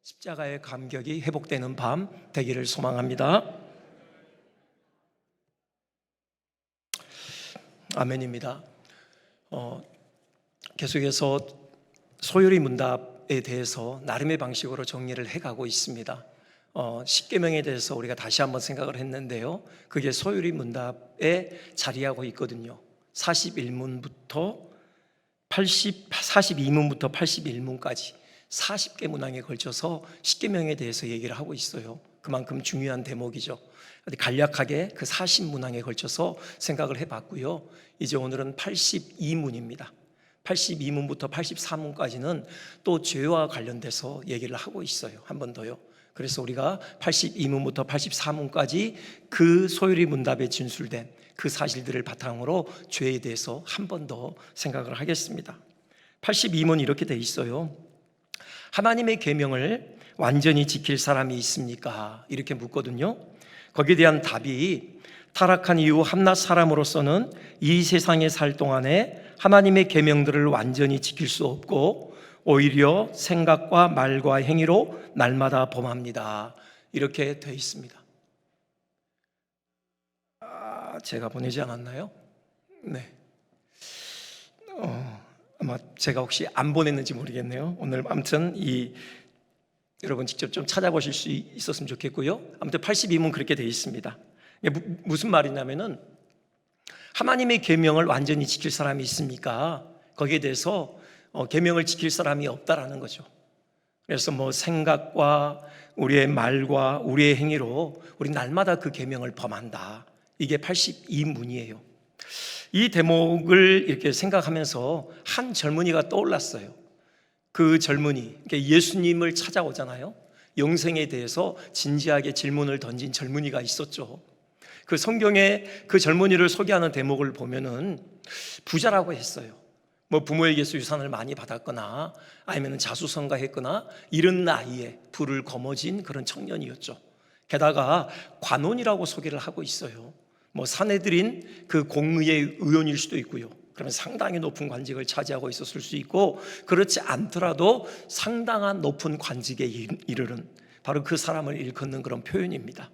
십자가의 감격이 회복되는 밤 되기를 소망합니다. 아멘입니다. 계속해서 소요리 문답에 대해서 나름의 방식으로 정리를 해가고 있습니다. 십계명에 대해서 우리가 다시 한번 생각을 했는데요, 그게 소요리 문답에 자리하고 있거든요. 42문부터 81문까지 40개 문항에 걸쳐서 십계명에 대해서 얘기를 하고 있어요. 그만큼 중요한 대목이죠. 간략하게 그 40문항에 걸쳐서 생각을 해봤고요. 이제 오늘은 82문입니다. 82문부터 84문까지는 또 죄와 관련돼서 얘기를 하고 있어요. 한 번 더요. 그래서 우리가 82문부터 84문까지 그 소요리 문답에 진술된 그 사실들을 바탕으로 죄에 대해서 한 번 더 생각을 하겠습니다. 82문 이렇게 돼 있어요. 하나님의 계명을 완전히 지킬 사람이 있습니까? 이렇게 묻거든요. 거기에 대한 답이, 타락한 이후 한낱 사람으로서는 이 세상에 살 동안에 하나님의 계명들을 완전히 지킬 수 없고 오히려 생각과 말과 행위로 날마다 범합니다. 이렇게 되어 있습니다. 제가 보내지 않았나요? 네. 아마 제가 혹시 안 보냈는지 모르겠네요. 오늘 아무튼 여러분 직접 좀 찾아보실 수 있었으면 좋겠고요. 아무튼 82문 그렇게 되어 있습니다. 무슨 말이냐면은, 하나님의 계명을 완전히 지킬 사람이 있습니까? 거기에 대해서 계명을 지킬 사람이 없다라는 거죠. 그래서 생각과 우리의 말과 우리의 행위로 우리 날마다 그 계명을 범한다. 이게 82문이에요. 이 대목을 이렇게 생각하면서 한 젊은이가 떠올랐어요. 그 젊은이, 예수님을 찾아오잖아요. 영생에 대해서 진지하게 질문을 던진 젊은이가 있었죠. 그 성경에 그 젊은이를 소개하는 대목을 보면은 부자라고 했어요. 부모에게서 유산을 많이 받았거나 아니면 자수성가했거나 이런 나이에 부를 거머쥔 그런 청년이었죠. 게다가 관원이라고 소개를 하고 있어요. 사내들인 그 공의의 의원일 수도 있고요. 그러면 상당히 높은 관직을 차지하고 있었을 수 있고, 그렇지 않더라도 상당한 높은 관직에 이르는 바로 그 사람을 일컫는 그런 표현입니다.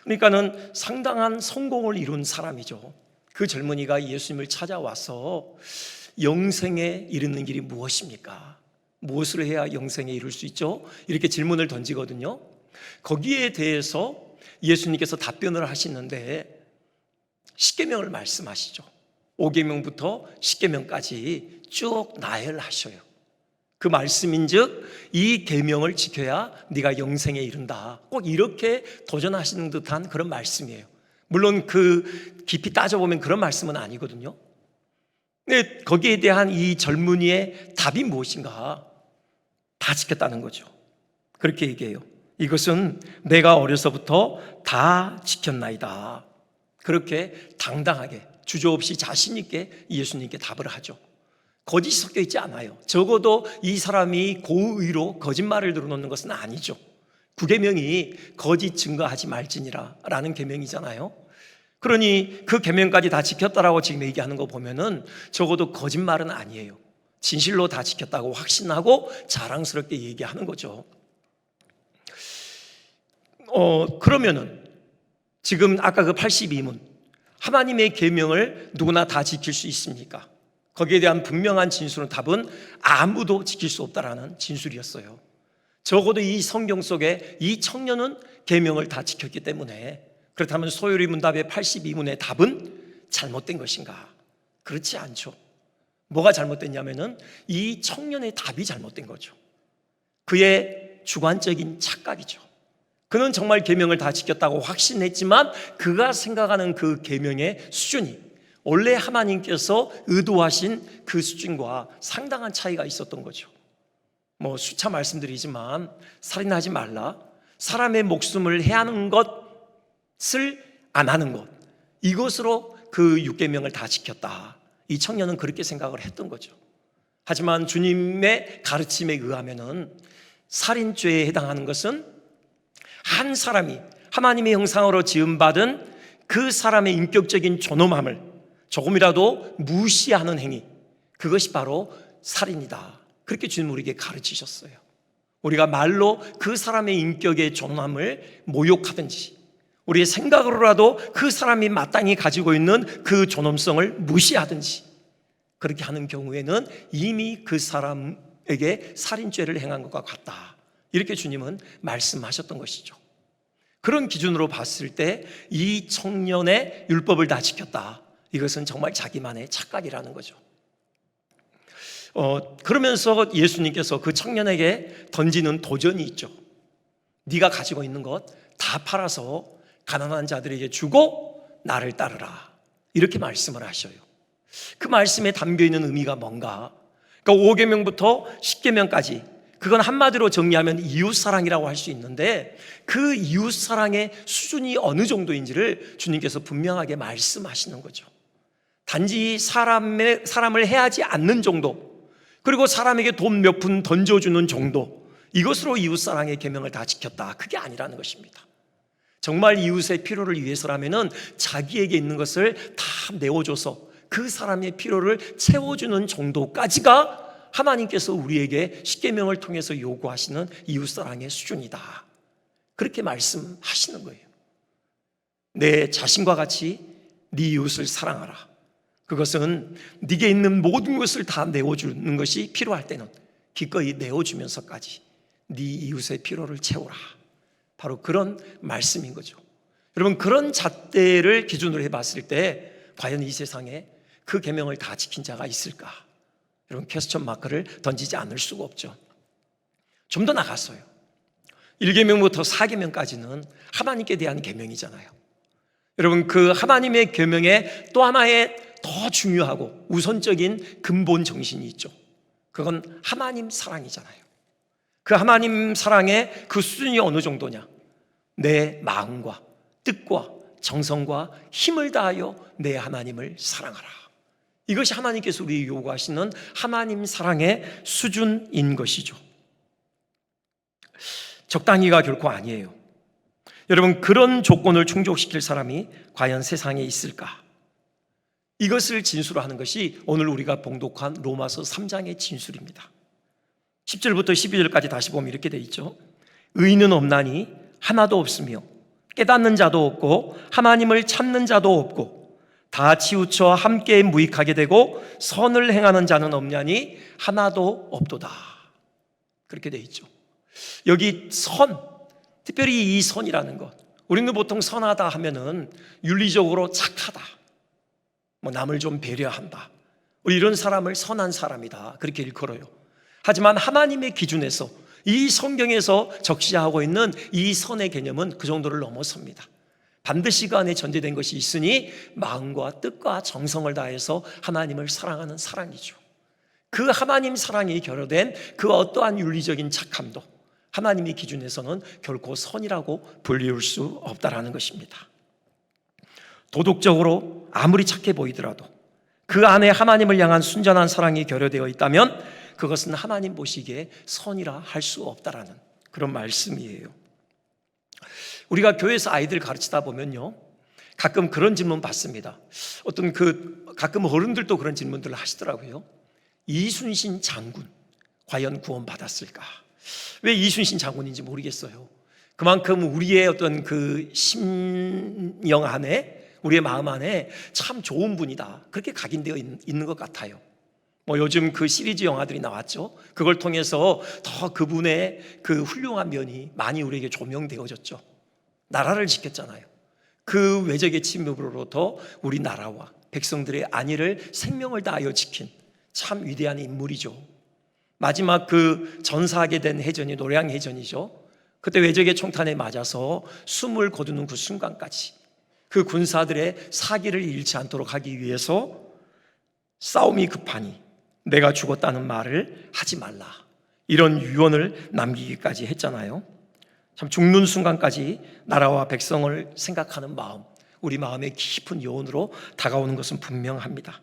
그러니까는 상당한 성공을 이룬 사람이죠. 그 젊은이가 예수님을 찾아와서 영생에 이르는 길이 무엇입니까? 무엇을 해야 영생에 이룰 수 있죠? 이렇게 질문을 던지거든요. 거기에 대해서 예수님께서 답변을 하시는데 십계명을 말씀하시죠. 5계명부터 십계명까지 쭉 나열하셔요. 그 말씀인즉 이 계명을 지켜야 네가 영생에 이른다. 꼭 이렇게 도전하시는 듯한 그런 말씀이에요. 물론 그 깊이 따져보면 그런 말씀은 아니거든요. 근데 거기에 대한 이 젊은이의 답이 무엇인가? 다 지켰다는 거죠. 그렇게 얘기해요. 이것은 내가 어려서부터 다 지켰나이다. 그렇게 당당하게 주저없이 자신 있게 예수님께 답을 하죠. 거짓이 섞여 있지 않아요. 적어도 이 사람이 고의로 거짓말을 늘어놓는 것은 아니죠. 9계명이 거짓 증거하지 말지니라 라는 계명이잖아요. 그러니 그 계명까지 다 지켰다라고 지금 얘기하는 거 보면은 적어도 거짓말은 아니에요. 진실로 다 지켰다고 확신하고 자랑스럽게 얘기하는 거죠. 그러면은 지금 아까 그 82문, 하나님의 계명을 누구나 다 지킬 수 있습니까? 거기에 대한 분명한 진술은, 답은 아무도 지킬 수 없다라는 진술이었어요. 적어도 이 성경 속에 이 청년은 계명을 다 지켰기 때문에, 그렇다면 소요리 문답의 82문의 답은 잘못된 것인가? 그렇지 않죠. 뭐가 잘못됐냐면은 이 청년의 답이 잘못된 거죠. 그의 주관적인 착각이죠. 그는 정말 계명을 다 지켰다고 확신했지만 그가 생각하는 그 계명의 수준이 원래 하나님께서 의도하신 그 수준과 상당한 차이가 있었던 거죠. 수차 말씀드리지만 살인하지 말라, 사람의 목숨을 해하는 것을 안 하는 것, 이것으로 그 6계명을 다 지켰다. 이 청년은 그렇게 생각을 했던 거죠. 하지만 주님의 가르침에 의하면은 살인죄에 해당하는 것은 한 사람이 하나님의 형상으로 지음받은 그 사람의 인격적인 존엄함을 조금이라도 무시하는 행위, 그것이 바로 살인이다. 그렇게 주님 우리에게 가르치셨어요. 우리가 말로 그 사람의 인격의 존엄함을 모욕하든지, 우리의 생각으로라도 그 사람이 마땅히 가지고 있는 그 존엄성을 무시하든지, 그렇게 하는 경우에는 이미 그 사람에게 살인죄를 행한 것과 같다, 이렇게 주님은 말씀하셨던 것이죠. 그런 기준으로 봤을 때 이 청년의 율법을 다 지켰다, 이것은 정말 자기만의 착각이라는 거죠. 그러면서 예수님께서 그 청년에게 던지는 도전이 있죠. 네가 가지고 있는 것 다 팔아서 가난한 자들에게 주고 나를 따르라, 이렇게 말씀을 하셔요. 그 말씀에 담겨있는 의미가 뭔가? 그러니까 5계명부터 10계명까지, 그건 한마디로 정리하면 이웃사랑이라고 할 수 있는데, 그 이웃사랑의 수준이 어느 정도인지를 주님께서 분명하게 말씀하시는 거죠. 단지 사람을 해하지 않는 정도, 그리고 사람에게 돈 몇 푼 던져주는 정도, 이것으로 이웃사랑의 계명을 다 지켰다, 그게 아니라는 것입니다. 정말 이웃의 필요를 위해서라면 자기에게 있는 것을 다 내어줘서 그 사람의 필요를 채워주는 정도까지가 하나님께서 우리에게 십계명을 통해서 요구하시는 이웃사랑의 수준이다, 그렇게 말씀하시는 거예요. 내 자신과 같이 네 이웃을 사랑하라. 그것은 네게 있는 모든 것을 다 내어주는 것이 필요할 때는 기꺼이 내어주면서까지 네 이웃의 필요를 채우라, 바로 그런 말씀인 거죠. 여러분, 그런 잣대를 기준으로 해봤을 때 과연 이 세상에 그 계명을 다 지킨 자가 있을까? 여러분, 퀘스천 마크를 던지지 않을 수가 없죠. 좀 더 나갔어요. 1계명부터 4계명까지는 하나님께 대한 계명이잖아요. 여러분, 그 하나님의 계명에 또 하나의 더 중요하고 우선적인 근본 정신이 있죠. 그건 하나님 사랑이잖아요. 그 하나님 사랑의 그 수준이 어느 정도냐? 내 마음과 뜻과 정성과 힘을 다하여 내 하나님을 사랑하라. 이것이 하나님께서 우리에게 요구하시는 하나님 사랑의 수준인 것이죠. 적당히가 결코 아니에요. 여러분, 그런 조건을 충족시킬 사람이 과연 세상에 있을까? 이것을 진술로 하는 것이 오늘 우리가 봉독한 로마서 3장의 진술입니다. 10절부터 12절까지 다시 보면 이렇게 돼 있죠. 의인은 없나니 하나도 없으며 깨닫는 자도 없고 하나님을 찾는 자도 없고 다 치우쳐 함께 무익하게 되고 선을 행하는 자는 없냐니 하나도 없도다, 그렇게 돼 있죠. 여기 선, 특별히 이 선이라는 것, 우리는 보통 선하다 하면은 윤리적으로 착하다, 남을 좀 배려한다, 우리 이런 사람을 선한 사람이다, 그렇게 일컬어요. 하지만 하나님의 기준에서, 이 성경에서 적시하고 있는 이 선의 개념은 그 정도를 넘어섭니다. 반드시 그 안에 전제된 것이 있으니 마음과 뜻과 정성을 다해서 하나님을 사랑하는 사랑이죠. 그 하나님 사랑이 결여된 그 어떠한 윤리적인 착함도 하나님의 기준에서는 결코 선이라고 불리울 수 없다라는 것입니다. 도덕적으로 아무리 착해 보이더라도 그 안에 하나님을 향한 순전한 사랑이 결여되어 있다면 그것은 하나님 보시기에 선이라 할 수 없다라는 그런 말씀이에요. 우리가 교회에서 아이들 가르치다 보면요, 가끔 그런 질문 받습니다. 가끔 어른들도 그런 질문들을 하시더라고요. 이순신 장군 과연 구원 받았을까? 왜 이순신 장군인지 모르겠어요. 그만큼 우리의 어떤 그 심령 안에, 우리의 마음 안에 참 좋은 분이다, 그렇게 각인되어 있는 것 같아요. 요즘 그 시리즈 영화들이 나왔죠. 그걸 통해서 더 그분의 그 훌륭한 면이 많이 우리에게 조명되어졌죠. 나라를 지켰잖아요. 그 외적의 침입으로부터 우리 나라와 백성들의 안위를 생명을 다하여 지킨 참 위대한 인물이죠. 마지막 그 전사하게 된 해전이 노량해전이죠. 그때 외적의 총탄에 맞아서 숨을 거두는 그 순간까지 그 군사들의 사기를 잃지 않도록 하기 위해서 싸움이 급하니 내가 죽었다는 말을 하지 말라, 이런 유언을 남기기까지 했잖아요. 참 죽는 순간까지 나라와 백성을 생각하는 마음, 우리 마음의 깊은 여운으로 다가오는 것은 분명합니다.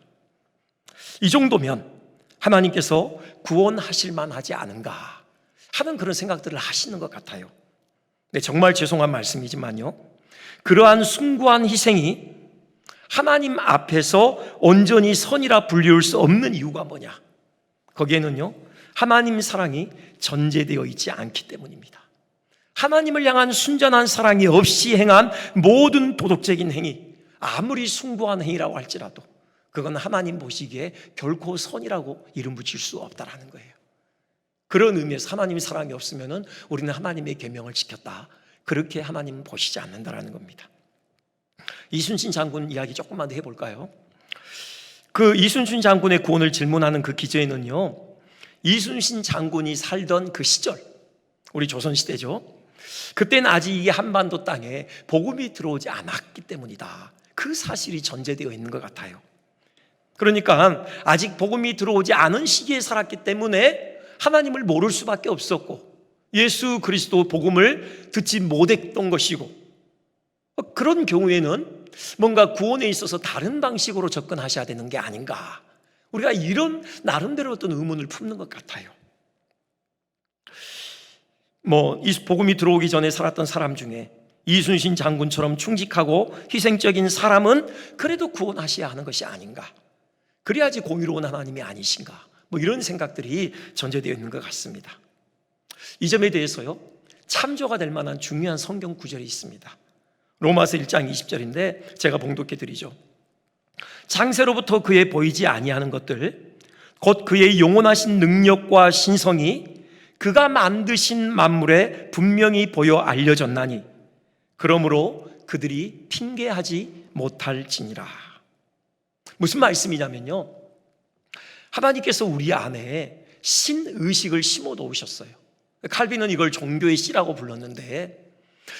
이 정도면 하나님께서 구원하실 만하지 않은가 하는 그런 생각들을 하시는 것 같아요. 네, 정말 죄송한 말씀이지만요, 그러한 숭고한 희생이 하나님 앞에서 온전히 선이라 불리울 수 없는 이유가 뭐냐? 거기에는요, 하나님 사랑이 전제되어 있지 않기 때문입니다. 하나님을 향한 순전한 사랑이 없이 행한 모든 도덕적인 행위, 아무리 숭고한 행위라고 할지라도 그건 하나님 보시기에 결코 선이라고 이름 붙일 수 없다라는 거예요. 그런 의미에서 하나님의 사랑이 없으면 우리는 하나님의 계명을 지켰다, 그렇게 하나님은 보시지 않는다라는 겁니다. 이순신 장군 이야기 조금만 더 해볼까요? 그 이순신 장군의 구원을 질문하는 그 기저에는요, 이순신 장군이 살던 그 시절, 우리 조선시대죠. 그때는 아직 이 한반도 땅에 복음이 들어오지 않았기 때문이다, 그 사실이 전제되어 있는 것 같아요. 그러니까 아직 복음이 들어오지 않은 시기에 살았기 때문에 하나님을 모를 수밖에 없었고, 예수 그리스도 복음을 듣지 못했던 것이고, 그런 경우에는 뭔가 구원에 있어서 다른 방식으로 접근하셔야 되는 게 아닌가, 우리가 이런 나름대로 어떤 의문을 품는 것 같아요. 이 복음이 들어오기 전에 살았던 사람 중에 이순신 장군처럼 충직하고 희생적인 사람은 그래도 구원하셔야 하는 것이 아닌가, 그래야지 공의로운 하나님이 아니신가, 이런 생각들이 전제되어 있는 것 같습니다. 이 점에 대해서요, 참조가 될 만한 중요한 성경 구절이 있습니다. 로마서 1장 20절인데 제가 봉독해 드리죠. 창세로부터 그의 보이지 아니하는 것들, 곧 그의 영원하신 능력과 신성이 그가 만드신 만물에 분명히 보여 알려졌나니 그러므로 그들이 핑계하지 못할지니라. 무슨 말씀이냐면요, 하나님께서 우리 안에 신의식을 심어 놓으셨어요. 칼빈은 이걸 종교의 씨라고 불렀는데,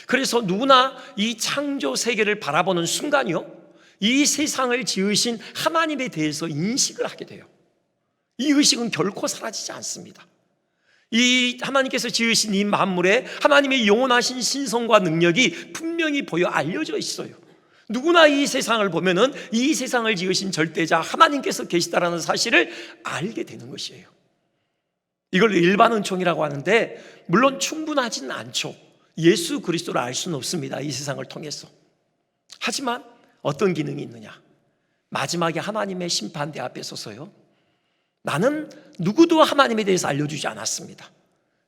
그래서 누구나 이 창조 세계를 바라보는 순간이요, 이 세상을 지으신 하나님에 대해서 인식을 하게 돼요. 이 의식은 결코 사라지지 않습니다. 이 하나님께서 지으신 이 만물에 하나님의 영원하신 신성과 능력이 분명히 보여 알려져 있어요. 누구나 이 세상을 보면은 이 세상을 지으신 절대자 하나님께서 계시다라는 사실을 알게 되는 것이에요. 이걸 일반 은총이라고 하는데, 물론 충분하지는 않죠. 예수 그리스도를 알 수는 없습니다, 이 세상을 통해서. 하지만 어떤 기능이 있느냐, 마지막에 하나님의 심판대 앞에 서서요, 나는 누구도 하나님에 대해서 알려주지 않았습니다,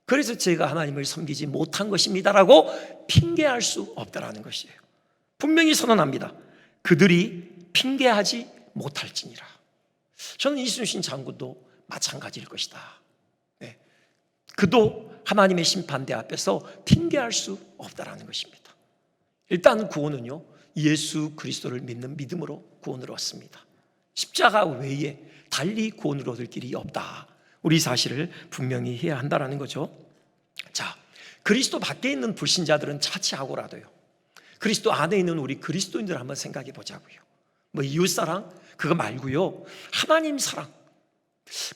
그래서 제가 하나님을 섬기지 못한 것입니다라고 핑계할 수 없다라는 것이에요. 분명히 선언합니다. 그들이 핑계하지 못할지니라. 저는 이순신 장군도 마찬가지일 것이다. 네. 그도 하나님의 심판대 앞에서 핑계할 수 없다라는 것입니다. 일단 구원은요, 예수 그리스도를 믿는 믿음으로 구원을 얻습니다. 십자가 외에 달리 구원을 얻을 길이 없다, 우리 사실을 분명히 해야 한다는 거죠. 자, 그리스도 밖에 있는 불신자들은 차치하고라도요, 그리스도 안에 있는 우리 그리스도인들 한번 생각해 보자고요. 이웃사랑 그거 말고요, 하나님 사랑,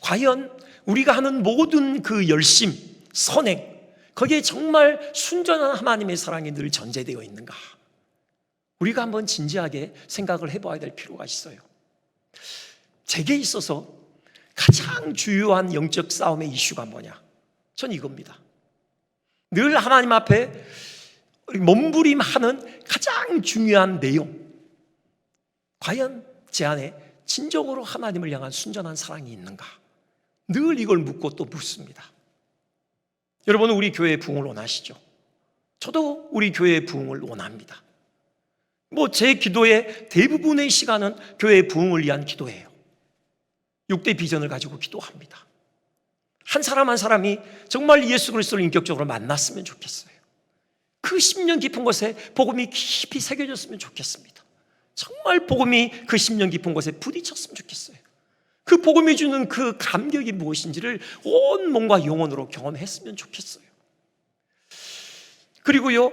과연 우리가 하는 모든 그 열심, 선행, 거기에 정말 순전한 하나님의 사랑이 늘 전제되어 있는가, 우리가 한번 진지하게 생각을 해봐야 될 필요가 있어요. 제게 있어서 가장 주요한 영적 싸움의 이슈가 뭐냐, 전 이겁니다. 늘 하나님 앞에 몸부림하는 가장 중요한 내용, 과연 제 안에 진정으로 하나님을 향한 순전한 사랑이 있는가, 늘 이걸 묻고 또 묻습니다. 여러분은 우리 교회의 부흥을 원하시죠? 저도 우리 교회의 부흥을 원합니다. 제 기도의 대부분의 시간은 교회의 부흥을 위한 기도예요. 6대 비전을 가지고 기도합니다. 한 사람 한 사람이 정말 예수 그리스도를 인격적으로 만났으면 좋겠어요. 그 10년 깊은 곳에 복음이 깊이 새겨졌으면 좋겠습니다. 정말 복음이 그 10년 깊은 곳에 부딪혔으면 좋겠어요. 그 복음이 주는 그 감격이 무엇인지를 온 몸과 영혼으로 경험했으면 좋겠어요. 그리고요,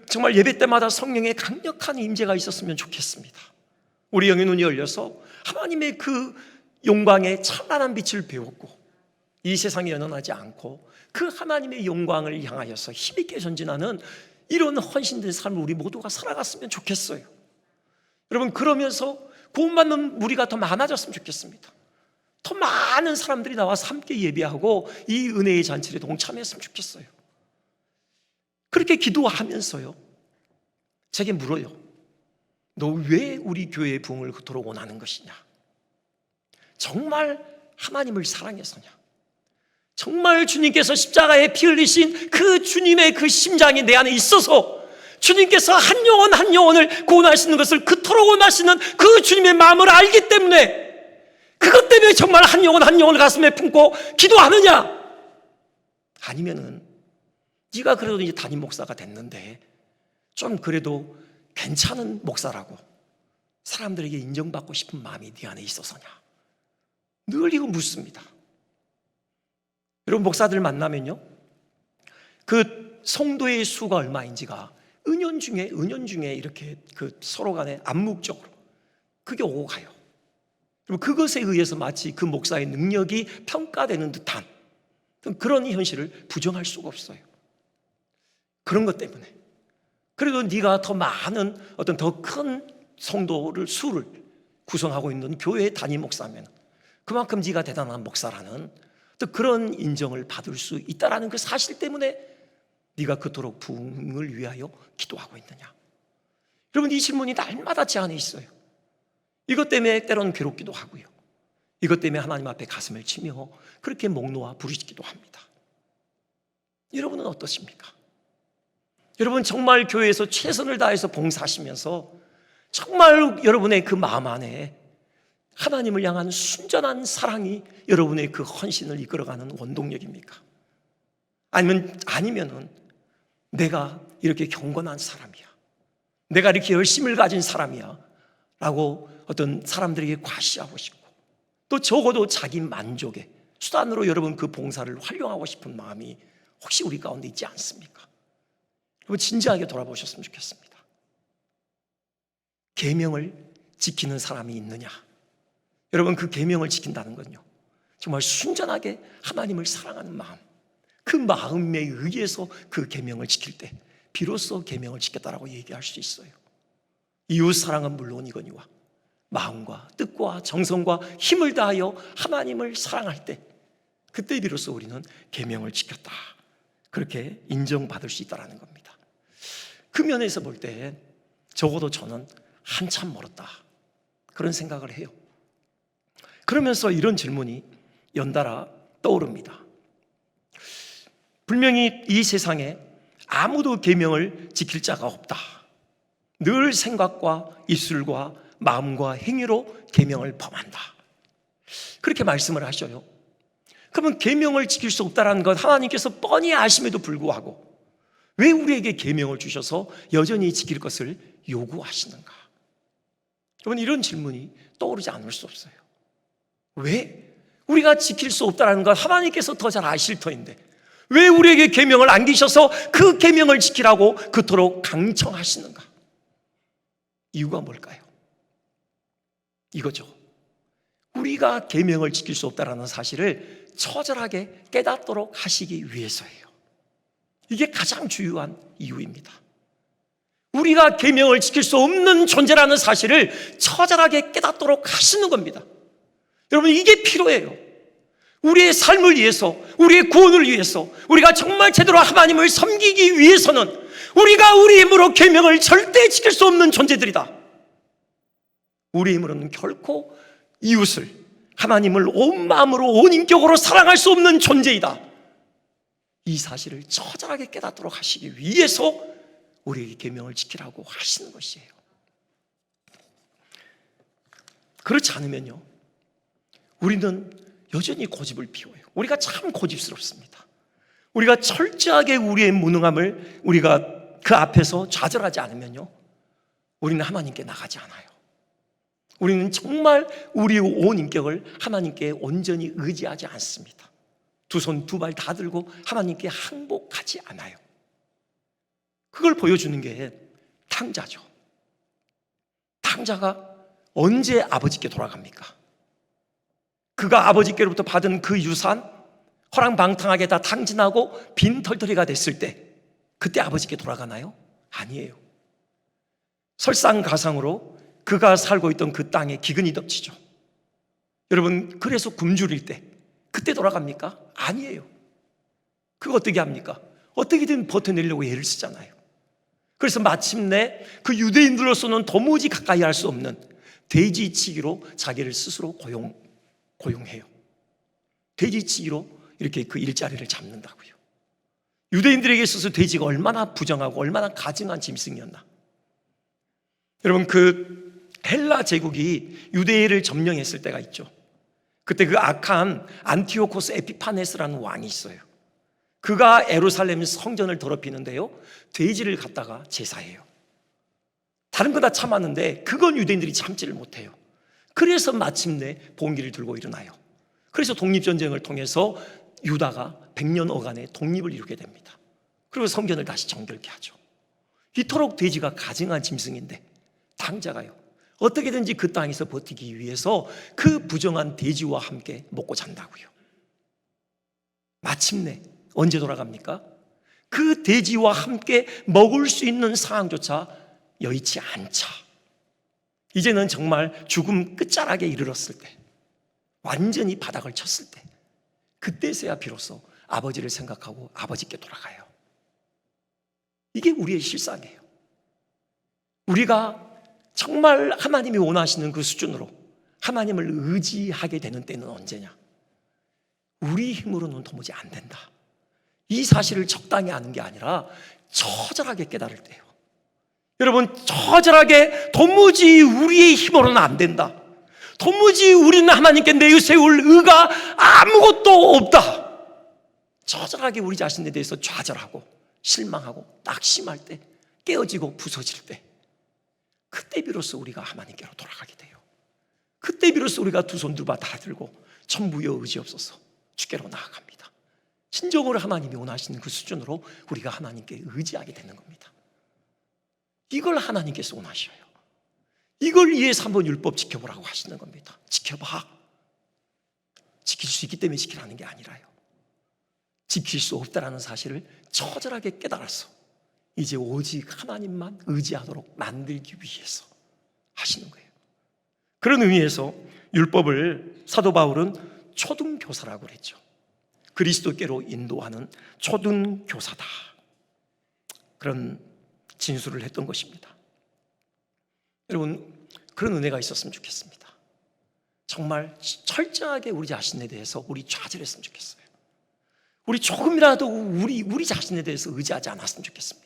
정말 예배 때마다 성령의 강력한 임재가 있었으면 좋겠습니다. 우리 영의 눈이 열려서 하나님의 그 영광의 찬란한 빛을 배웠고, 이 세상에 연연하지 않고 그 하나님의 영광을 향하여서 힘있게 전진하는 이런 헌신된 삶을 우리 모두가 살아갔으면 좋겠어요. 여러분, 그러면서 구원받는 무리가 더 많아졌으면 좋겠습니다. 더 많은 사람들이 나와서 함께 예배하고 이 은혜의 잔치에 동참했으면 좋겠어요. 그렇게 기도하면서요, 제게 물어요. 너 왜 우리 교회의 부흥을 그토록 원하는 것이냐? 정말 하나님을 사랑해서냐? 정말 주님께서 십자가에 피 흘리신 그 주님의 그 심장이 내 안에 있어서 주님께서 한 영혼 한 영혼을 구원하시는 것을 그토록 원하시는 그 주님의 마음을 알기 때문에, 그것 때문에 정말 한 영혼 한 영혼을 가슴에 품고 기도하느냐? 아니면은 네가 그래도 이제 담임 목사가 됐는데 좀 그래도 괜찮은 목사라고 사람들에게 인정받고 싶은 마음이 네 안에 있어서냐? 늘 이거 묻습니다. 여러분, 목사들 만나면요, 그 성도의 수가 얼마인지가 은연중에 이렇게 그 서로 간에 암묵적으로 그게 오고 가요. 그리고 그것에 의해서 마치 그 목사의 능력이 평가되는 듯한 그런 현실을 부정할 수가 없어요. 그런 것 때문에 그래도 네가 더 많은 어떤 더 큰 성도를 수를 구성하고 있는 교회의 담임 목사면 그만큼 네가 대단한 목사라는 또 그런 인정을 받을 수 있다는 그 사실 때문에 네가 그토록 부흥을 위하여 기도하고 있느냐? 여러분, 이 질문이 날마다 제 안에 있어요. 이것 때문에 때로는 괴롭기도 하고요, 이것 때문에 하나님 앞에 가슴을 치며 그렇게 목 놓아 부르짖기도 합니다. 여러분은 어떠십니까? 여러분, 정말 교회에서 최선을 다해서 봉사하시면서 정말 여러분의 그 마음 안에 하나님을 향한 순전한 사랑이 여러분의 그 헌신을 이끌어가는 원동력입니까? 아니면은 내가 이렇게 경건한 사람이야, 내가 이렇게 열심을 가진 사람이야 라고 어떤 사람들에게 과시하고 싶고, 또 적어도 자기 만족의 수단으로 여러분 그 봉사를 활용하고 싶은 마음이 혹시 우리 가운데 있지 않습니까? 여러분, 진지하게 돌아보셨으면 좋겠습니다. 계명을 지키는 사람이 있느냐? 여러분, 그 계명을 지킨다는 건요, 정말 순전하게 하나님을 사랑하는 마음, 그 마음에 의해서 그 계명을 지킬 때 비로소 계명을 지켰다라고 얘기할 수 있어요. 이웃 사랑은 물론이거니와 마음과 뜻과 정성과 힘을 다하여 하나님을 사랑할 때, 그때 비로소 우리는 계명을 지켰다, 그렇게 인정받을 수 있다는 겁니다. 그 면에서 볼 때 적어도 저는 한참 멀었다, 그런 생각을 해요. 그러면서 이런 질문이 연달아 떠오릅니다. 분명히 이 세상에 아무도 계명을 지킬 자가 없다. 늘 생각과 입술과 마음과 행위로 계명을 범한다, 그렇게 말씀을 하셔요. 그러면 계명을 지킬 수 없다는 것 하나님께서 뻔히 아심에도 불구하고 왜 우리에게 계명을 주셔서 여전히 지킬 것을 요구하시는가? 여러분, 이런 질문이 떠오르지 않을 수 없어요. 왜? 우리가 지킬 수 없다는 것 하나님께서 더 잘 아실 터인데 왜 우리에게 계명을 안기셔서 그 계명을 지키라고 그토록 강청하시는가? 이유가 뭘까요? 이거죠. 우리가 계명을 지킬 수 없다는 사실을 처절하게 깨닫도록 하시기 위해서예요. 이게 가장 주요한 이유입니다. 우리가 계명을 지킬 수 없는 존재라는 사실을 처절하게 깨닫도록 하시는 겁니다. 여러분, 이게 필요해요. 우리의 삶을 위해서, 우리의 구원을 위해서, 우리가 정말 제대로 하나님을 섬기기 위해서는 우리가 우리 힘으로 계명을 절대 지킬 수 없는 존재들이다. 우리 힘으로는 결코 이웃을, 하나님을 온 마음으로 온 인격으로 사랑할 수 없는 존재이다. 이 사실을 처절하게 깨닫도록 하시기 위해서 우리에게 계명을 지키라고 하시는 것이에요. 그렇지 않으면요, 우리는 여전히 고집을 피워요. 우리가 참 고집스럽습니다. 우리가 철저하게 우리의 무능함을 우리가 그 앞에서 좌절하지 않으면요, 우리는 하나님께 나가지 않아요. 우리는 정말 우리의 온 인격을 하나님께 온전히 의지하지 않습니다. 두 손 두 발 다 들고 하나님께 항복하지 않아요. 그걸 보여주는 게 탕자죠. 탕자가 언제 아버지께 돌아갑니까? 그가 아버지께로부터 받은 그 유산 허랑방탕하게 다 탕진하고 빈털터리가 됐을 때 그때 아버지께 돌아가나요? 아니에요. 설상가상으로 그가 살고 있던 그 땅에 기근이 덮치죠. 여러분, 그래서 굶주릴 때 그때 돌아갑니까? 아니에요. 그거 어떻게 합니까? 어떻게든 버텨내려고 애를 쓰잖아요. 그래서 마침내 그 유대인들로서는 도무지 가까이 할 수 없는 돼지치기로 자기를 스스로 고용해요. 돼지치기로 이렇게 그 일자리를 잡는다고요. 유대인들에게 있어서 돼지가 얼마나 부정하고 얼마나 가증한 짐승이었나. 여러분, 그 헬라 제국이 유대인을 점령했을 때가 있죠. 그때 그 악한 안티오코스 에피파네스라는 왕이 있어요. 그가 예루살렘 성전을 더럽히는데요, 돼지를 갖다가 제사해요. 다른 거 다 참았는데 그건 유대인들이 참지를 못해요. 그래서 마침내 봉기를 들고 일어나요. 그래서 독립전쟁을 통해서 유다가 100년 어간의 독립을 이루게 됩니다. 그리고 성전을 다시 정결케 하죠. 이토록 돼지가 가증한 짐승인데 당자가요, 어떻게든지 그 땅에서 버티기 위해서 그 부정한 돼지와 함께 먹고 잔다고요. 마침내 언제 돌아갑니까? 그 돼지와 함께 먹을 수 있는 상황조차 여의치 않자 이제는 정말 죽음 끝자락에 이르렀을 때, 완전히 바닥을 쳤을 때, 그때서야 비로소 아버지를 생각하고 아버지께 돌아가요. 이게 우리의 실상이에요. 우리가 정말 하나님이 원하시는 그 수준으로 하나님을 의지하게 되는 때는 언제냐? 우리 힘으로는 도무지 안 된다, 이 사실을 적당히 아는 게 아니라 처절하게 깨달을 때요. 여러분, 처절하게 도무지 우리의 힘으로는 안 된다, 도무지 우리는 하나님께 내세울 의가 아무것도 없다, 처절하게 우리 자신에 대해서 좌절하고 실망하고 낙심할 때, 깨어지고 부서질 때, 그때 비로소 우리가 하나님께로 돌아가게 돼요. 그때 비로소 우리가 두 손 두 발 다 들고 천부여 의지없어서 주께로 나아갑니다. 진정으로 하나님이 원하시는 그 수준으로 우리가 하나님께 의지하게 되는 겁니다. 이걸 하나님께서 원하셔요. 이걸 위해서 한번 율법 지켜보라고 하시는 겁니다. 지켜봐. 지킬 수 있기 때문에 지키라는 게 아니라요, 지킬 수 없다라는 사실을 처절하게 깨달아서 이제 오직 하나님만 의지하도록 만들기 위해서 하시는 거예요. 그런 의미에서 율법을 사도 바울은 초등교사라고 그랬죠. 그리스도께로 인도하는 초등교사다, 그런 진술을 했던 것입니다. 여러분, 그런 은혜가 있었으면 좋겠습니다. 정말 철저하게 우리 자신에 대해서 우리 좌절했으면 좋겠어요. 우리 조금이라도 우리 자신에 대해서 의지하지 않았으면 좋겠습니다.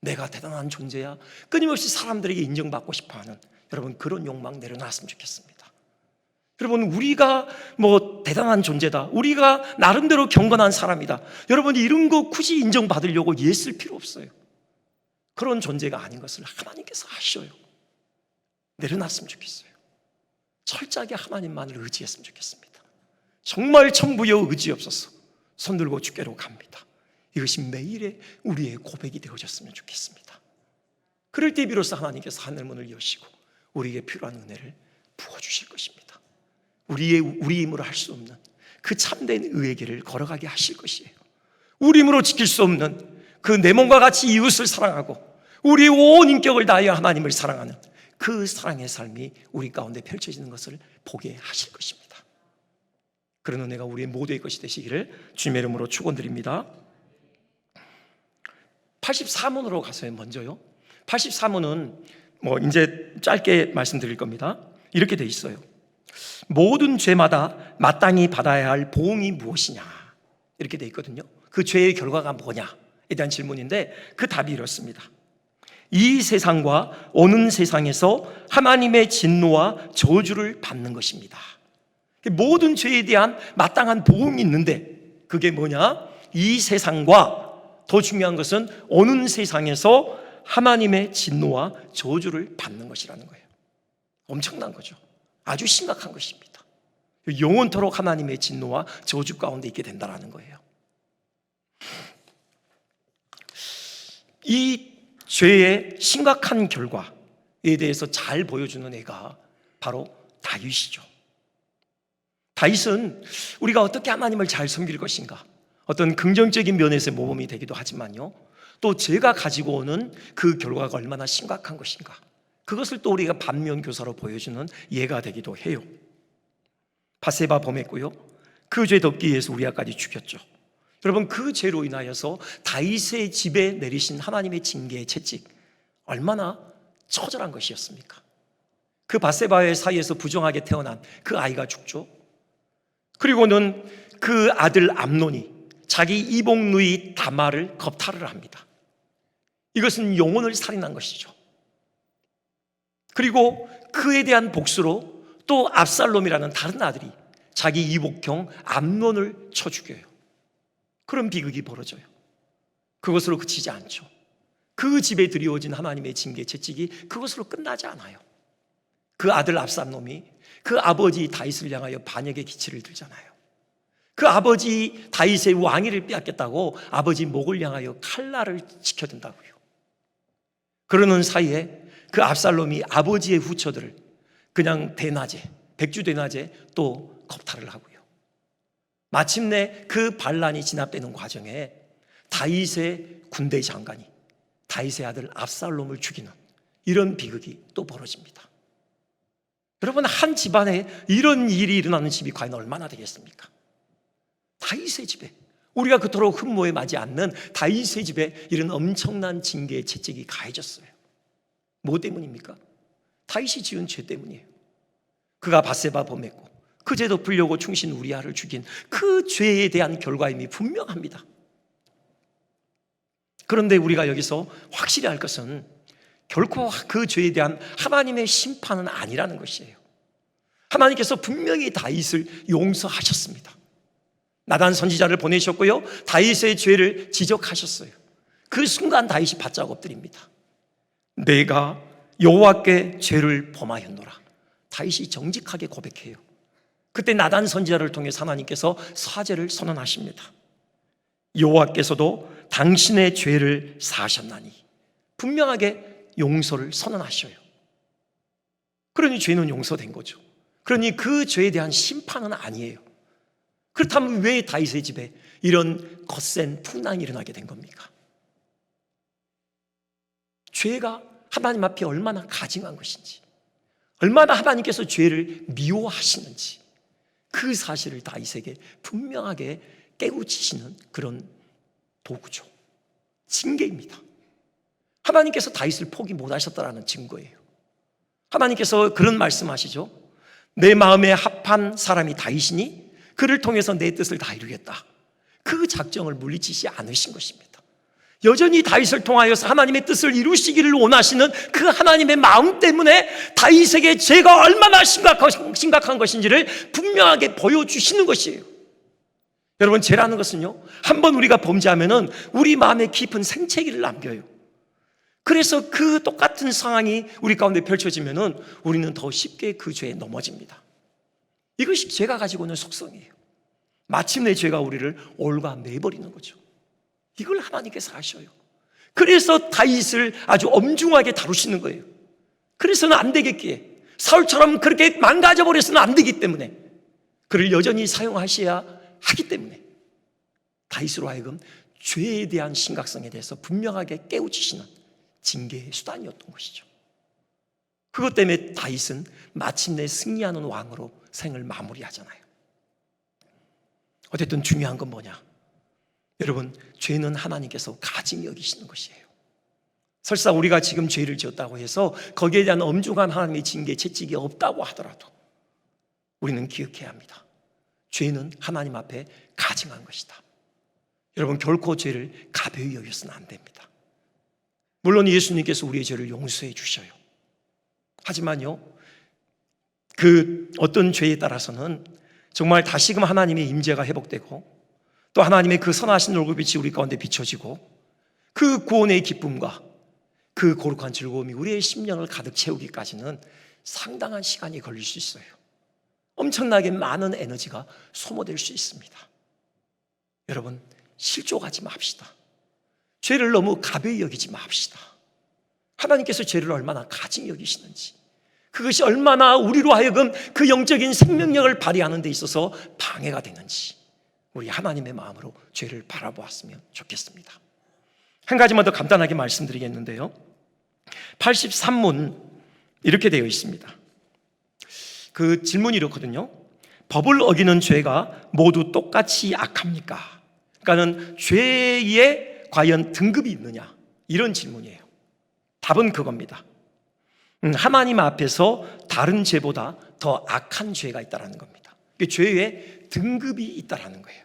내가 대단한 존재야, 끊임없이 사람들에게 인정받고 싶어하는 여러분, 그런 욕망 내려놨으면 좋겠습니다. 여러분, 우리가 뭐 대단한 존재다, 우리가 나름대로 경건한 사람이다, 여러분이 이런 거 굳이 인정받으려고 애쓸 필요 없어요. 그런 존재가 아닌 것을 하나님께서 아셔요. 내려놨으면 좋겠어요. 철저하게 하나님만을 의지했으면 좋겠습니다. 정말 천부여 의지없어서 손들고 주께로 갑니다. 이것이 매일의 우리의 고백이 되어졌으면 좋겠습니다. 그럴 때 비로소 하나님께서 하늘문을 여시고 우리에게 필요한 은혜를 부어주실 것입니다. 우리 힘으로 할 수 없는 그 참된 의의 길을 걸어가게 하실 것이에요. 우리 힘으로 지킬 수 없는 그 내 몸과 같이 이웃을 사랑하고 우리의 온 인격을 다하여 하나님을 사랑하는 그 사랑의 삶이 우리 가운데 펼쳐지는 것을 보게 하실 것입니다. 그런 은혜가 우리의 모두의 것이 되시기를 주님의 이름으로 축원드립니다. 84문으로 가서요. 먼저요, 84문은 뭐 이제 짧게 말씀드릴 겁니다. 이렇게 돼 있어요. 모든 죄마다 마땅히 받아야 할 보응이 무엇이냐, 이렇게 돼 있거든요. 그 죄의 결과가 뭐냐에 대한 질문인데 그 답이 이렇습니다. 이 세상과 오는 세상에서 하나님의 진노와 저주를 받는 것입니다. 모든 죄에 대한 마땅한 보응이 있는데 그게 뭐냐? 이 세상과, 더 중요한 것은 오는 세상에서 하나님의 진노와 저주를 받는 것이라는 거예요. 엄청난 거죠. 아주 심각한 것입니다. 영원토록 하나님의 진노와 저주 가운데 있게 된다는 거예요. 이 죄의 심각한 결과에 대해서 잘 보여주는 애가 바로 다윗이죠. 다윗은 우리가 어떻게 하나님을 잘 섬길 것인가, 어떤 긍정적인 면에서의 모범이 되기도 하지만요, 또 죄가 가지고 오는 그 결과가 얼마나 심각한 것인가, 그것을 또 우리가 반면교사로 보여주는 예가 되기도 해요. 바세바 범했고요, 그 죄 덮기 위해서 우리아까지 죽였죠. 여러분, 그 죄로 인하여서 다윗의 집에 내리신 하나님의 징계의 채찍, 얼마나 처절한 것이었습니까? 그 바세바의 사이에서 부정하게 태어난 그 아이가 죽죠. 그리고는 그 아들 암논이 자기 이복누이 다말을 겁탈을 합니다. 이것은 영혼을 살인한 것이죠. 그리고 그에 대한 복수로 또 압살롬이라는 다른 아들이 자기 이복형 암논을 쳐 죽여요. 그런 비극이 벌어져요. 그것으로 그치지 않죠. 그 집에 드리워진 하나님의 징계 채찍이 그것으로 끝나지 않아요. 그 아들 압살롬이 그 아버지 다윗을 향하여 반역의 기치를 들잖아요. 그 아버지 다윗의 왕위를 빼앗겠다고 아버지 목을 향하여 칼날을 지켜든다고요. 그러는 사이에 그 압살롬이 아버지의 후처들을 그냥 대낮에, 백주대낮에 또 겁탈을 하고요. 마침내 그 반란이 진압되는 과정에 다윗의 군대 장관이 다윗의 아들 압살롬을 죽이는 이런 비극이 또 벌어집니다. 여러분, 한 집안에 이런 일이 일어나는 집이 과연 얼마나 되겠습니까? 다윗의 집에, 우리가 그토록 흠모에 맞지 않는 다윗의 집에 이런 엄청난 징계의 채찍이 가해졌어요. 뭐 때문입니까? 다윗이 지은 죄 때문이에요. 그가 밧세바 범했고 그 죄도 불려고 충신 우리아를 죽인 그 죄에 대한 결과임이 분명합니다. 그런데 우리가 여기서 확실히 알 것은 결코 그 죄에 대한 하나님의 심판은 아니라는 것이에요. 하나님께서 분명히 다윗을 용서하셨습니다. 나단 선지자를 보내셨고요, 다윗의 죄를 지적하셨어요. 그 순간 다윗이 바짝 엎드립니다. 내가 여호와께 죄를 범하였노라. 다윗이 정직하게 고백해요. 그때 나단 선지자를 통해 하나님께서 사죄를 선언하십니다. 여호와께서도 당신의 죄를 사하셨나니, 분명하게 용서를 선언하셔요. 그러니 죄는 용서된 거죠. 그러니 그 죄에 대한 심판은 아니에요. 그렇다면 왜 다윗의 집에 이런 거센 풍랑이 일어나게 된 겁니까? 죄가 하나님 앞에 얼마나 가증한 것인지, 얼마나 하나님께서 죄를 미워하시는지 그 사실을 다윗에게 분명하게 깨우치시는 그런 도구죠. 징계입니다. 하나님께서 다윗을 포기 못하셨다라는 증거예요. 하나님께서 그런 말씀하시죠. 내 마음에 합한 사람이 다윗이니 그를 통해서 내 뜻을 다 이루겠다. 그 작정을 물리치지 않으신 것입니다. 여전히 다윗을 통하여서 하나님의 뜻을 이루시기를 원하시는 그 하나님의 마음 때문에 다윗에게 죄가 얼마나 심각한 것인지를 분명하게 보여주시는 것이에요. 여러분, 죄라는 것은요, 한번 우리가 범죄하면은 우리 마음에 깊은 생채기를 남겨요. 그래서 그 똑같은 상황이 우리 가운데 펼쳐지면은 우리는 더 쉽게 그 죄에 넘어집니다. 이것이 죄가 가지고 있는 속성이에요. 마침내 죄가 우리를 올가매버리는 거죠. 이걸 하나님께서 아셔요. 그래서 다윗을 아주 엄중하게 다루시는 거예요. 그래서는 안 되겠기에, 사울처럼 그렇게 망가져버려서는 안 되기 때문에, 그를 여전히 사용하셔야 하기 때문에 다윗으로 하여금 죄에 대한 심각성에 대해서 분명하게 깨우치시는 징계의 수단이었던 것이죠. 그것 때문에 다윗은 마침내 승리하는 왕으로 생을 마무리하잖아요. 어쨌든 중요한 건 뭐냐? 여러분, 죄는 하나님께서 가증히 여기시는 것이에요. 설사 우리가 지금 죄를 지었다고 해서 거기에 대한 엄중한 하나님의 징계, 채찍이 없다고 하더라도 우리는 기억해야 합니다. 죄는 하나님 앞에 가증한 것이다. 여러분, 결코 죄를 가벼이 여겨서는 안 됩니다. 물론 예수님께서 우리의 죄를 용서해 주셔요. 하지만요, 그 어떤 죄에 따라서는 정말 다시금 하나님의 임재가 회복되고 또 하나님의 그 선하신 얼굴빛이 우리 가운데 비춰지고 그 구원의 기쁨과 그 거룩한 즐거움이 우리의 심령을 가득 채우기까지는 상당한 시간이 걸릴 수 있어요. 엄청나게 많은 에너지가 소모될 수 있습니다. 여러분, 실족하지 맙시다. 죄를 너무 가벼이 여기지 맙시다. 하나님께서 죄를 얼마나 가증히 여기시는지, 그것이 얼마나 우리로 하여금 그 영적인 생명력을 발휘하는 데 있어서 방해가 되는지 우리 하나님의 마음으로 죄를 바라보았으면 좋겠습니다. 한 가지만 더 간단하게 말씀드리겠는데요, 83문 이렇게 되어 있습니다. 그 질문이 이렇거든요. 법을 어기는 죄가 모두 똑같이 악합니까? 그러니까는 죄에 과연 등급이 있느냐, 이런 질문이에요. 답은 그겁니다. 하나님 앞에서 다른 죄보다 더 악한 죄가 있다는 겁니다. 죄의 등급이 있다라는 거예요.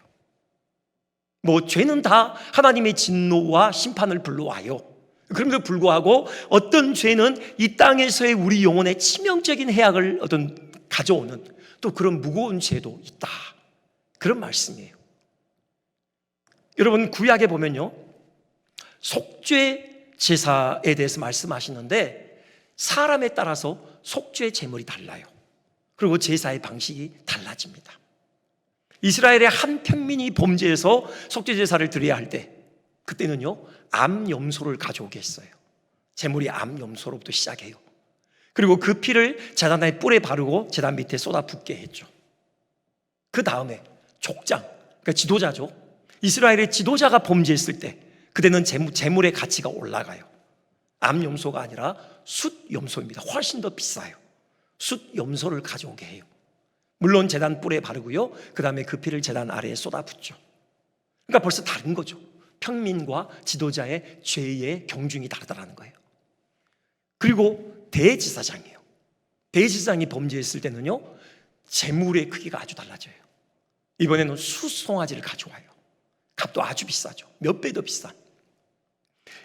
뭐 죄는 다 하나님의 진노와 심판을 불러와요. 그럼에도 불구하고 어떤 죄는 이 땅에서의 우리 영혼에 치명적인 해악을 가져오는 또 그런 무거운 죄도 있다, 그런 말씀이에요. 여러분, 구약에 보면요, 속죄 제사에 대해서 말씀하시는데 사람에 따라서 속죄 제물이 달라요. 그리고 제사의 방식이 달라집니다. 이스라엘의 한 평민이 범죄해서 속죄 제사를 드려야 할 때, 그때는요 암 염소를 가져오게 했어요. 제물이 암 염소로부터 시작해요. 그리고 그 피를 제단의 뿔에 바르고 제단 밑에 쏟아붓게 했죠. 그 다음에 족장, 그러니까 지도자죠. 이스라엘의 지도자가 범죄했을 때 그때는 제물의 가치가 올라가요. 암 염소가 아니라 숫 염소입니다. 훨씬 더 비싸요. 숫 염소를 가져오게 해요. 물론 제단 뿔에 바르고요, 그 다음에 그 피를 제단 아래에 쏟아붓죠. 그러니까 벌써 다른 거죠. 평민과 지도자의 죄의 경중이 다르다는 거예요. 그리고 대제사장이에요. 대제사장이 범죄했을 때는요, 제물의 크기가 아주 달라져요. 이번에는 수송아지를 가져와요. 값도 아주 비싸죠. 몇 배 더 비싼.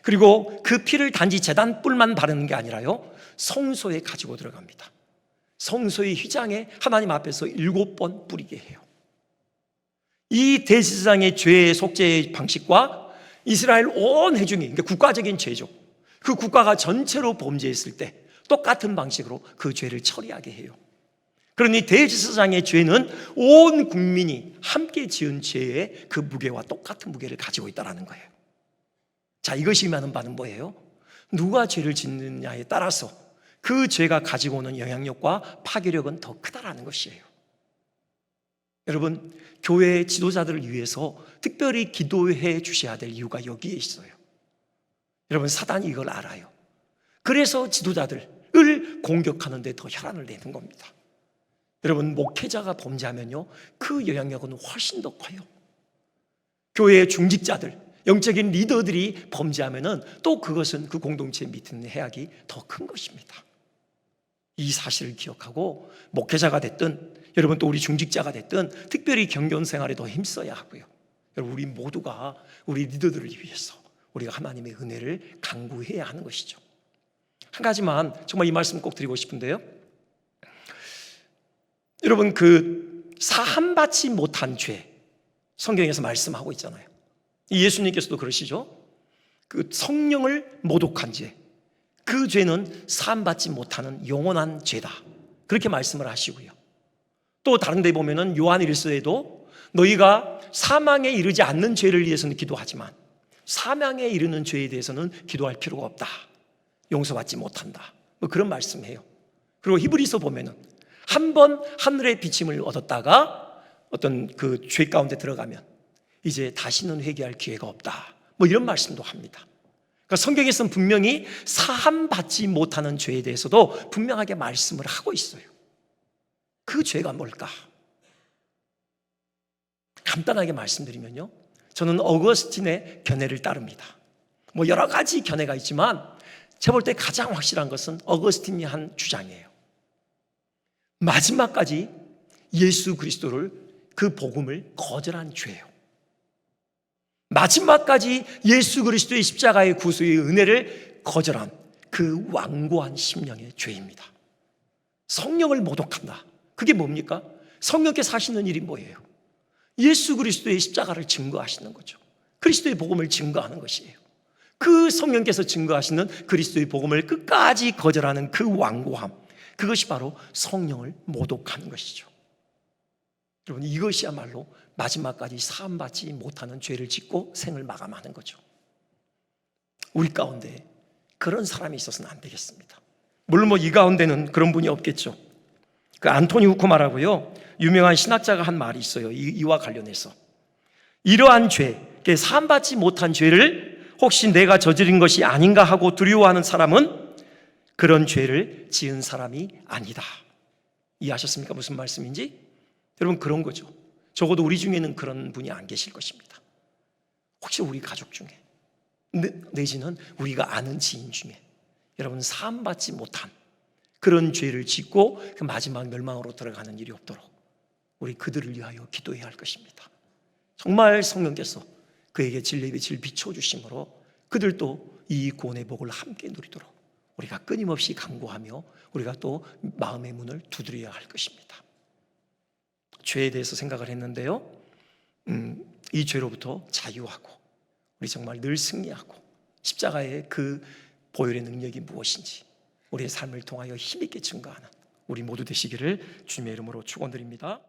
그리고 그 피를 단지 제단 뿔만 바르는 게 아니라요, 성소에 가지고 들어갑니다. 성소의 휘장에 하나님 앞에서 7번 뿌리게 해요. 이 대제사장의 죄의 속죄의 방식과 이스라엘 온 회중이, 그러니까 국가적인 죄죠, 그 국가가 전체로 범죄했을 때 똑같은 방식으로 그 죄를 처리하게 해요. 그러니 대제사장의 죄는 온 국민이 함께 지은 죄의 그 무게와 똑같은 무게를 가지고 있다는 거예요. 자, 이것이 의미하는 바는 뭐예요? 누가 죄를 짓느냐에 따라서 그 죄가 가지고 오는 영향력과 파괴력은 더 크다라는 것이에요. 여러분, 교회 지도자들을 위해서 특별히 기도해 주셔야 될 이유가 여기에 있어요. 여러분, 사단이 이걸 알아요. 그래서 지도자들을 공격하는 데 더 혈안을 내는 겁니다. 여러분, 목회자가 범죄하면요, 그 영향력은 훨씬 더 커요. 교회의 중직자들, 영적인 리더들이 범죄하면은 또 그것은 그 공동체에 미치는 해악이 더 큰 것입니다. 이 사실을 기억하고 목회자가 됐든 여러분 또 우리 중직자가 됐든 특별히 경건 생활에 더 힘써야 하고요. 여러분, 우리 모두가 우리 리더들을 위해서 우리가 하나님의 은혜를 간구해야 하는 것이죠. 한 가지만 정말 이 말씀 꼭 드리고 싶은데요, 여러분, 그 사함받지 못한 죄 성경에서 말씀하고 있잖아요. 예수님께서도 그러시죠. 그 성령을 모독한 죄, 그 죄는 사함받지 못하는 영원한 죄다, 그렇게 말씀을 하시고요. 또 다른 데 보면은 요한일서에도 너희가 사망에 이르지 않는 죄를 위해서는 기도하지만 사망에 이르는 죄에 대해서는 기도할 필요가 없다, 용서받지 못한다, 뭐 그런 말씀해요. 그리고 히브리서 보면은 한 번 하늘의 비침을 얻었다가 어떤 그 죄 가운데 들어가면 이제 다시는 회개할 기회가 없다, 뭐 이런 말씀도 합니다. 그러니까 성경에서는 분명히 사함받지 못하는 죄에 대해서도 분명하게 말씀을 하고 있어요. 그 죄가 뭘까? 간단하게 말씀드리면요, 저는 어거스틴의 견해를 따릅니다. 뭐 여러 가지 견해가 있지만 제가 볼 때 가장 확실한 것은 어거스틴이 한 주장이에요. 마지막까지 예수 그리스도를, 그 복음을 거절한 죄예요. 마지막까지 예수 그리스도의 십자가의 구속의 은혜를 거절한 그 완고한 심령의 죄입니다. 성령을 모독한다. 그게 뭡니까? 성령께서 하시는 일이 뭐예요? 예수 그리스도의 십자가를 증거하시는 거죠. 그리스도의 복음을 증거하는 것이에요. 그 성령께서 증거하시는 그리스도의 복음을 끝까지 거절하는 그 완고함, 그것이 바로 성령을 모독하는 것이죠. 여러분, 이것이야말로 마지막까지 사함받지 못하는 죄를 짓고 생을 마감하는 거죠. 우리 가운데 그런 사람이 있어서는 안 되겠습니다. 물론 뭐 이 가운데는 그런 분이 없겠죠. 그 안토니 후코마라고요, 유명한 신학자가 한 말이 있어요. 이와 관련해서 이러한 죄, 사함받지 못한 죄를 혹시 내가 저지른 것이 아닌가 하고 두려워하는 사람은 그런 죄를 지은 사람이 아니다. 이해하셨습니까? 무슨 말씀인지? 여러분, 그런 거죠. 적어도 우리 중에는 그런 분이 안 계실 것입니다. 혹시 우리 가족 중에 내지는 우리가 아는 지인 중에 여러분 사함받지 못한 그런 죄를 짓고 그 마지막 멸망으로 들어가는 일이 없도록 우리 그들을 위하여 기도해야 할 것입니다. 정말 성령께서 그에게 진리의 빛을 비춰주심으로 그들도 이 구원의 복을 함께 누리도록 우리가 끊임없이 간구하며 우리가 또 마음의 문을 두드려야 할 것입니다. 죄에 대해서 생각을 했는데요, 이 죄로부터 자유하고 우리 정말 늘 승리하고 십자가의 그 보혈의 능력이 무엇인지 우리의 삶을 통하여 힘있게 증거하는 우리 모두 되시기를 주님의 이름으로 축원드립니다.